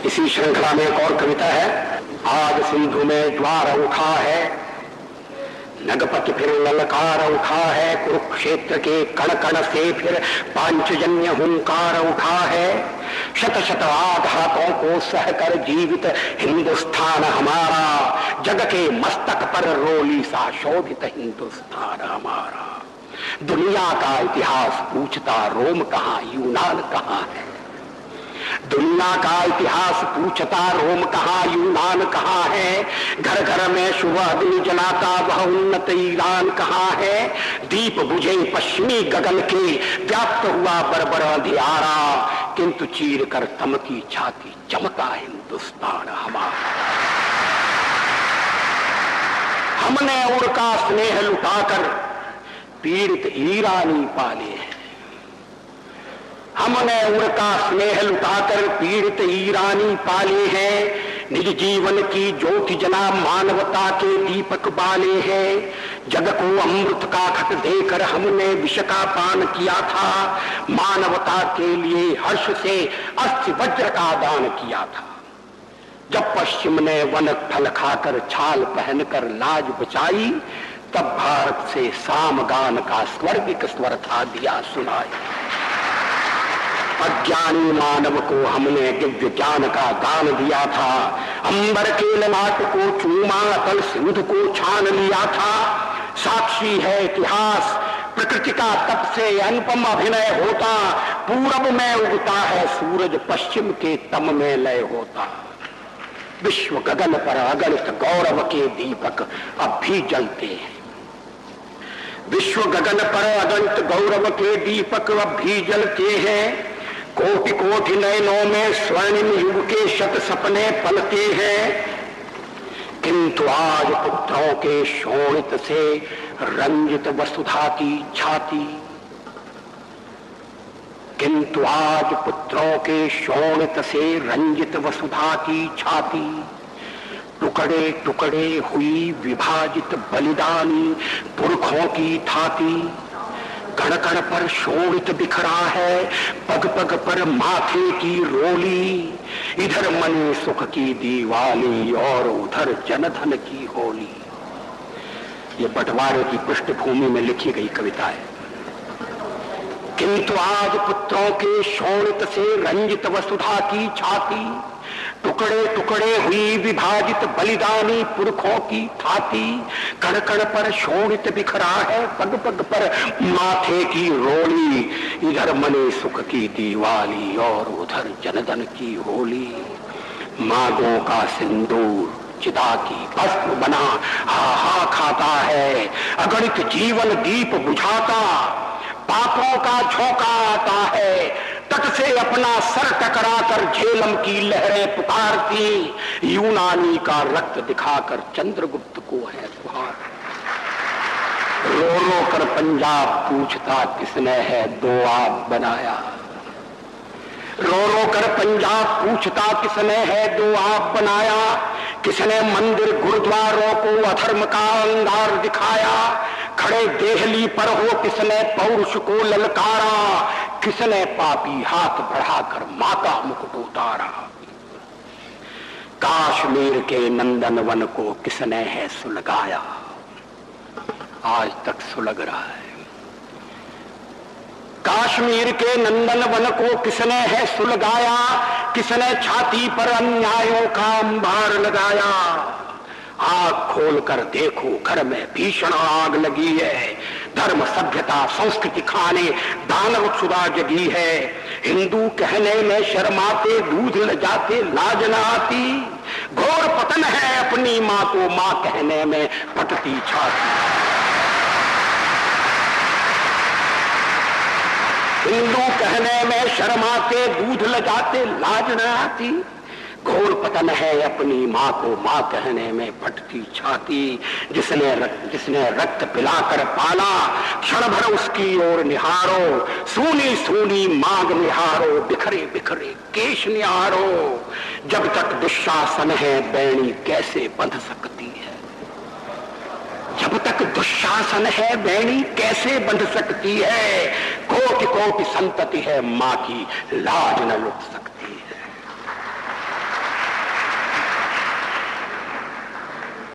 इसी श्रृंखला में एक और कविता है। आज सिंधु में ज्वार उठा है, नगपति फिर ललकार उठा है, कुरुक्षेत्र के कण कण से फिर पांचजन्य हुंकार उठा है। शत शत आघातों को सहकर जीवित हिंदुस्तान हमारा, जग के मस्तक पर रोली सा शोभित हिंदुस्तान हमारा। दुनिया का इतिहास पूछता रोम कहाँ यूनान कहाँ है, दुनिया का इतिहास पूछता रोम कहाँ यूनान कहाँ है। घर घर में शुभ अग्नि जलाता वह उन्नत ईरान कहाँ है। दीप बुझे पश्चिमी गगन के व्याप्त हुआ बरबर अंधियारा, किंतु चीर कर तमकी छाती चमका हिंदुस्तान हमारा। हमने उनका स्नेह लुटाकर पीड़ित ईरानी पाले हैं, हमने उनका स्नेह लुटाकर पीड़ित ईरानी पाले हैं। निज जीवन की ज्योति जना मानवता के दीपक बाले हैं। जग को अमृत का घट देकर हमने विष का पान किया था, मानवता के लिए हर्ष से अस्थि वज्र का दान किया था। जब पश्चिम ने वन फल खाकर छाल पहनकर लाज बचाई, तब भारत से सामगान का स्वर्गिक स्वर था दिया सुनाई। अज्ञानी मानव को हमने दिव्य ज्ञान का दान दिया था, अंबर के ललाट को चूमा तल सिंधु को छान लिया था। साक्षी है इतिहास प्रकृति का तप से अनुपम अभिनय होता, पूरब में उगता है सूरज पश्चिम के तम में लय होता। विश्व गगन पर अगणित गौरव के दीपक अब भी जलते हैं, विश्व गगन पर अगणित गौरव के दीपक अब भी जलते हैं। कोटि कोटि नयनों में स्वर्णिम युग के शत सपने पलते हैं, किंतु आज पुत्रों के शोणित से रंजित वसुधा की छाती, किंतु आज पुत्रों के शोणित से रंजित वसुधा की छाती। टुकड़े टुकड़े हुई विभाजित बलिदानी पुरखों की थाती, कण कण पर शोणित बिखरा है पग पग पर माथे की रोली। इधर मनी सुख की दीवाली और उधर जनधन की होली। ये बंटवारे की पृष्ठभूमि में लिखी गई कविता है। किंतु आज पुत्रों के शोणित से रंजित वसुधा की छाती, टुकड़े टुकड़े हुई विभाजित बलिदानी पुरखों की थाती। कण कण पर शोणित बिखरा है पग पग पर माथे की रोली। इधर मने सुख की दीवाली और उधर जनधन की होली। मांगों का सिंदूर चिता की भस्म बना हा हा खाता है, अगणित जीवन दीप बुझाता पापों का झोंका आता है। तट से अपना सर टकरा कर झेलम की लहरें पुकारती, यूनानी का रक्त दिखाकर चंद्रगुप्त को है पुकार। रो रो कर पंजाब पूछता किसने है दो आप बनाया, रो रो कर पंजाब पूछता किसने है दो आप बनाया। किसने मंदिर गुरुद्वारों को अधर्म का अंगार दिखाया, खड़े देहली पर हो किसने पौरुष को ललकारा। किसने पापी हाथ बढ़ाकर मां का मुकुट उतारा। काश्मीर के नंदनवन को किसने है सुलगाया, आज तक सुलग रहा है। काश्मीर के नंदनवन को किसने है सुलगाया, किसने छाती पर अन्यायों का अंबार लगाया। आग खोलकर देखो घर में भीषण आग लगी है, धर्म सभ्यता संस्कृति खाने दानव क्षुधा जगी है। हिंदू कहने में शर्माते दूध ल जाते लाज न आती, घोर पतन है अपनी माँ को माँ कहने में फटती छाती। हिंदू कहने में शर्माते दूध ल जाते लाज न आती, घोर पतन है अपनी माँ को माँ कहने में फटती छाती। जिसने रक्त पिलाकर पाला क्षण भर उसकी ओर निहारो, सूनी सूनी मांग निहारो, बिखरे बिखरे केश निहारो। जब तक दुशासन है बैणी कैसे बंध सकती है, जब तक दुशासन है बैणी कैसे बंध सकती है। कोटि कोटि संतति है माँ की लाज न लुट सकती।